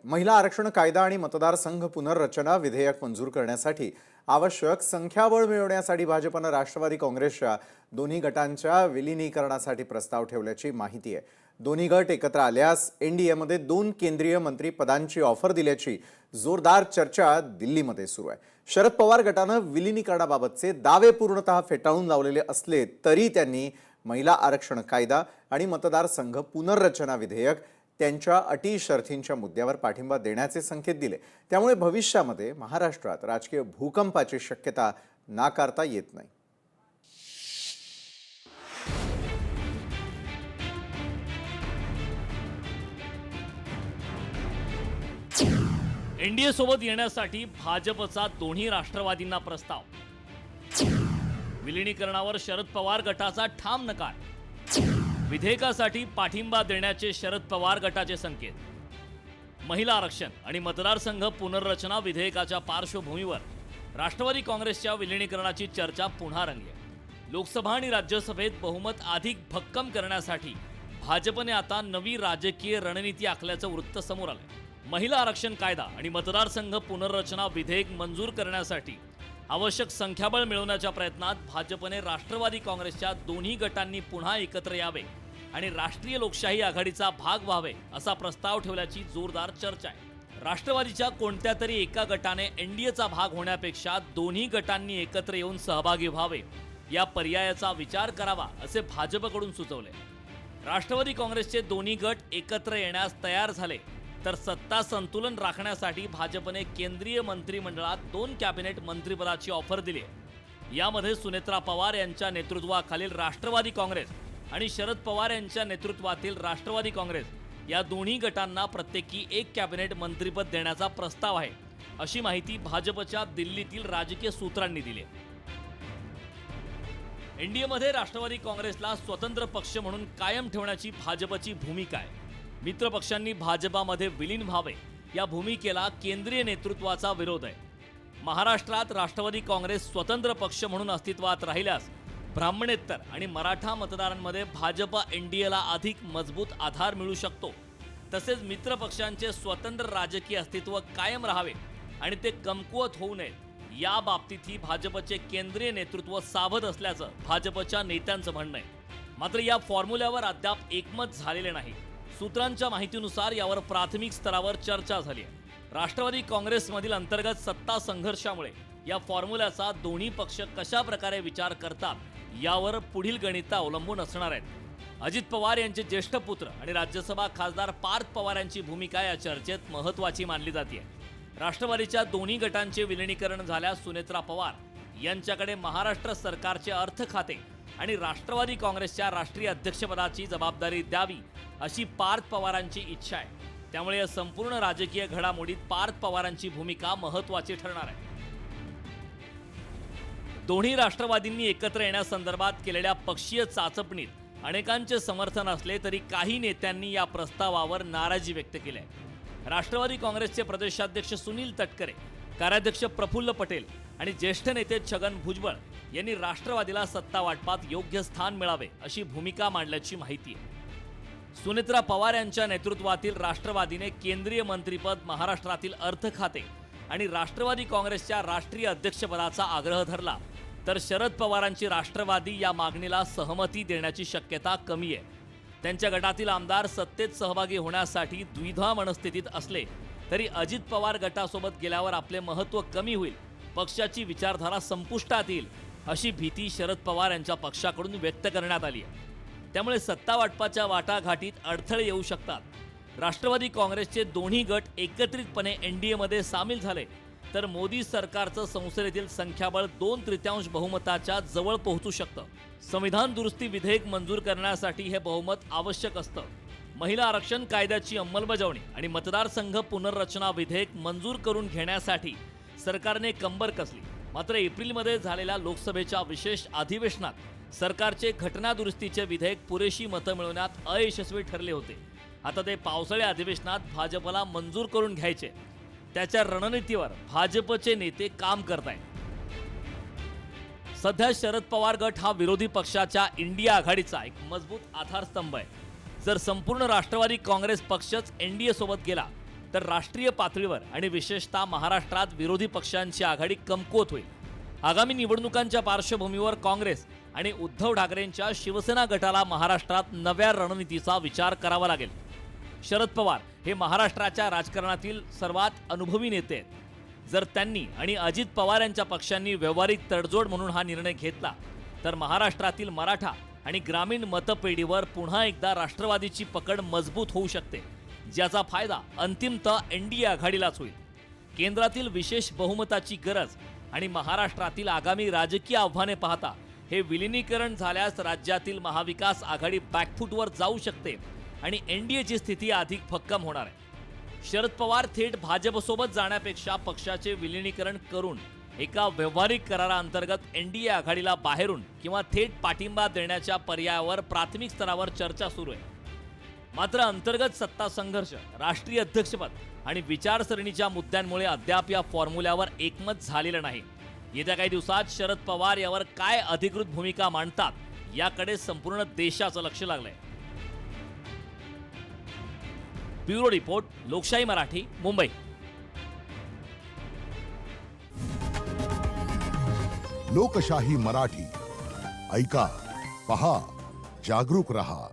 महिला आरक्षण कायदा आणि मतदारसंघ पुनर्रचना विधेयक मंजूर करण्यासाठी आवश्यक संख्याबळ मिळवण्यासाठी भाजपने राष्ट्रवादी काँग्रेसच्या दोन्ही गटांच्या विलीनीकरणासाठी प्रस्ताव ठेवल्याची माहिती आहे। दोन्ही गट एकत्र आल्यास एनडीएमध्ये 2 केंद्रीय मंत्री पदांची ऑफर दिल्याची जोरदार चर्चा दिल्लीमध्ये सुरू आहे। शरद पवार गटाने विलीनीकरणाबाबतचे दावे पूर्णतः फेटाळून लावलेले असले तरी त्यांनी महिला आरक्षण कायदा आणि मतदारसंघ पुनर्रचना विधेयक त्यांच्या अटी शर्थींच्या मुद्द्यावर पाठिंबा देण्याचे संकेत दिले। त्यामुळे भविष्यामध्ये महाराष्ट्रात राजकीय भूकंपाची शक्यता नाकारता येत नाही। एनडीए सोबत येण्यासाठी भाजपचा दोन्ही राष्ट्रवादींना प्रस्ताव। विलीनीकरणावर शरद पवार गटाचा ठाम नकार। विधेयकासाठी पाठिंबा देण्याचे शरद पवार गटाचे संकेत। महिला आरक्षण आणि मतदारसंघ पुनर्रचना विधेयकाच्या पार्श्वभूमीवर राष्ट्रवादी काँग्रेसच्या विलीनीकरणाची चर्चा पुन्हा रंगली। लोकसभा आणि राज्यसभेत बहुमत अधिक भक्कम करण्यासाठी भाजपने आता नवी राजकीय रणनीती आखल्याचं वृत्त समोर आलंय। महिला आरक्षण कायदा आणि मतदारसंघ पुनर्रचना विधेयक मंजूर करण्यासाठी आवश्यक संख्याबळ मिळवण्याच्या प्रयत्नात भाजपने राष्ट्रवादी काँग्रेसच्या दोन्ही गटांनी पुन्हा एकत्र यावे आणि राष्ट्रीय लोकशाही आघाडीचा भाग व्हावे असा प्रस्ताव ठेवल्याची जोरदार चर्चा आहे। राष्ट्रवादीच्या कोणत्या तरी एका गटाने एनडीएचा भाग होण्यापेक्षा दोन्ही गटांनी एकत्र येऊन सहभागी व्हावे या पर्यायाचा विचार करावा असे भाजपकडून सुचवले। राष्ट्रवादी काँग्रेसचे दोन्ही गट एकत्र येण्यास तयार झाले तर सत्ता संतुलन राखण्यासाठी भाजपने केंद्रीय मंत्रिमंडळात 2 कॅबिनेट मंत्रिपदाची ऑफर दिली आहे। यामध्ये सुनेत्रा पवार यांच्या नेतृत्वाखालील राष्ट्रवादी काँग्रेस आणि शरद पवार यांच्या नेतृत्वातील राष्ट्रवादी काँग्रेस या दोन्ही गटांना प्रत्येकी 1 कॅबिनेट मंत्रिपद देण्याचा प्रस्ताव आहे, अशी माहिती भाजपच्या दिल्लीतील राजकीय सूत्रांनी दिली आहे। एनडीएमध्ये राष्ट्रवादी काँग्रेसला स्वतंत्र पक्ष म्हणून कायम ठेवण्याची भाजपची भूमिका आहे। मित्र पक्षांनी भाजपामध्ये विलीन व्हावे या भूमिकेला केंद्रीय नेतृत्वाचा विरोध आहे। महाराष्ट्रात राष्ट्रवादी काँग्रेस स्वतंत्र पक्ष म्हणून अस्तित्वात राहिल्यास ब्राह्मणेतर आणि मराठा मतदारांमध्ये भाजप एनडीएला अधिक मजबूत आधार मिळू शकतो। तसेच मित्र पक्षांचे स्वतंत्र राजकीय अस्तित्व कायम राहावे आणि ते कमकुवत होऊ नये या बाबतीतही भाजपचे केंद्रीय नेतृत्व सावध असल्याचं भाजपच्या नेत्यांचं म्हणणं आहे। मात्र या फॉर्म्युल्यावर अद्याप एकमत झालेले नाही। सूत्रांच्या माहितीनुसार यावर प्राथमिक स्तरावर चर्चा झाली आहे। राष्ट्रवादी काँग्रेसमधील अंतर्गत सत्ता संघर्षामुळे या फॉर्म्युल्याचा दोन्ही पक्ष कशा प्रकारे विचार करतात यावर पुढील गणित अवलंबून असणार आहेत। अजित पवार यांचे ज्येष्ठ पुत्र आणि राज्यसभा खासदार पार्थ पवार यांची भूमिका या चर्चेत महत्त्वाची मानली जाते। राष्ट्रवादीच्या दोन्ही गटांचे विलीनीकरण झाल्यास सुनेत्रा पवार यांच्याकडे महाराष्ट्र सरकारचे अर्थ खाते आणि राष्ट्रवादी काँग्रेसच्या राष्ट्रीय अध्यक्षपदाची जबाबदारी द्यावी अशी पार्थ पवारांची इच्छा आहे। त्यामुळे या संपूर्ण राजकीय घडामोडीत पार्थ पवारांची भूमिका महत्त्वाची ठरणार आहे। दोन्ही राष्ट्रवादींनी एकत्र येण्यासंदर्भात केलेल्या पक्षीय चाचपणीत अनेकांचे समर्थन असले तरी काही नेत्यांनी या प्रस्तावावर नाराजी व्यक्त केली आहे। राष्ट्रवादी काँग्रेसचे प्रदेशाध्यक्ष सुनील तटकरे, कार्याध्यक्ष प्रफुल्ल पटेल आणि ज्येष्ठ नेते छगन भुजबळ यांनी राष्ट्रवादीला सत्ता वाटपात योग्य स्थान मिळावे अशी भूमिका मांडल्याची माहिती आहे। सुनेत्रा पवार यांच्या नेतृत्वातील राष्ट्रवादीने केंद्रीय मंत्रिपद, महाराष्ट्रातील अर्थ खाते आणि राष्ट्रवादी काँग्रेसच्या राष्ट्रीय अध्यक्षपदाचा आग्रह धरला तर शरद पवारांची राष्ट्रवादी या मागणीला सहमती देण्याची शक्यता कमी आहे। त्यांच्या गटातील आमदार सत्तेत सहभागी होण्यासाठी द्विधा मनस्थितीत असले तरी अजित पवार गटासोबत गेल्यावर आपले महत्त्व कमी होईल, पक्षाची विचारधारा संपुष्टात येईल अशी भीती शरद पवार यांच्या पक्षाकडून व्यक्त करण्यात आली आहे। त्यामुळे सत्ता वाटपाच्या वाटाघाटीत अडथळे येऊ शकतात। राष्ट्रवादी काँग्रेसचे दोन्ही गट एकत्रितपणे एनडीएमध्ये सामील झाले तर मोदी सरकारचं संसदेतील संख्याबळ 2/3 बहुमताच्या जवळ पोहोचू शकतं। संविधान दुरुस्ती विधेयक मंजूर करण्यासाठी हे बहुमत आवश्यक असतं। महिला आरक्षण कायद्याची अंमलबजावणी आणि मतदारसंघ पुनर्रचना विधेयक मंजूर करून घेण्यासाठी सरकारने कंबर कसली। मात्र एप्रिलमध्ये झालेल्या लोकसभेच्या विशेष अधिवेशनात सरकारचे घटनादुरुस्तीचे विधेयक पुरेशी मतं मिळवण्यात अयशस्वी ठरले होते। आता ते पावसाळी अधिवेशनात भाजपला मंजूर करून घ्यायचे, त्याच्या रणनीतीवर भाजपचे नेते काम करत आहेत। सध्या शरद पवार गट हा विरोधी पक्षाच्या इंडिया आघाडीचा एक मजबूत आधारस्तंभ आहे। जर संपूर्ण राष्ट्रवादी काँग्रेस पक्षच एनडीए सोबत गेला तर राष्ट्रीय पातळीवर आणि विशेषतः महाराष्ट्रात विरोधी पक्षांची आघाडी कमकुवत होईल. आगामी निवडणुकांच्या पार्श्वभूमीवर काँग्रेस आणि उद्धव ठाकरेंच्या शिवसेना गटाला महाराष्ट्रात नव्या रणनीतीचा विचार करावा लागेल. शरद पवार हे महाराष्ट्राच्या राजकारणातील सर्वात अनुभवी नेते आहेत. जर त्यांनी आणि अजित पवार यांच्या पक्षांनी व्यावहारिक तडजोड म्हणून हा निर्णय घेतला तर महाराष्ट्रातील मराठा आणि ग्रामीण मतपेढीवर पुन्हा एकदा राष्ट्रवादीची पकड मजबूत होऊ शकते, ज्याचा फायदा अंतिमतः एनडीए आघाडीलाच होईल. केंद्रातील विशेष बहुमताची गरज आणि महाराष्ट्रातील आगामी राजकीय आव्हाने पाहता हे विलिनीकरण झाल्यास राज्यातील महाविकास आघाडी बॅकफूटवर जाऊ शकते आणि एनडीएची स्थिती अधिक भक्कम होणार आहे. शरद पवार थेट भाजपसोबत जाण्यापेक्षा पक्षाचे विलिनीकरण करून एका व्यावहारिक कराराअंतर्गत एनडीए आघाडीला बाहेरून किंवा थेट पाठिंबा देण्याच्या पर्यायावर प्राथमिक स्तरावर चर्चा सुरू आहे. मात्र अंतर्गत सत्ता संघर्ष, राष्ट्रीय अध्यक्षपद आणि विचारसरणीच्या मुद्द्यांमुळे अद्याप या फॉर्म्युल्यावर एकमत झालेलं नाही. येत्या काही दिवसात शरद पवार यावर काय अधिकृत भूमिका मांडतात याकडे संपूर्ण देशाचं लक्ष लागलंय. ब्युरो रिपोर्ट, लोकशाही मराठी, मुंबई. लोकशाही मराठी ऐका, पहा, जागरूक रहा.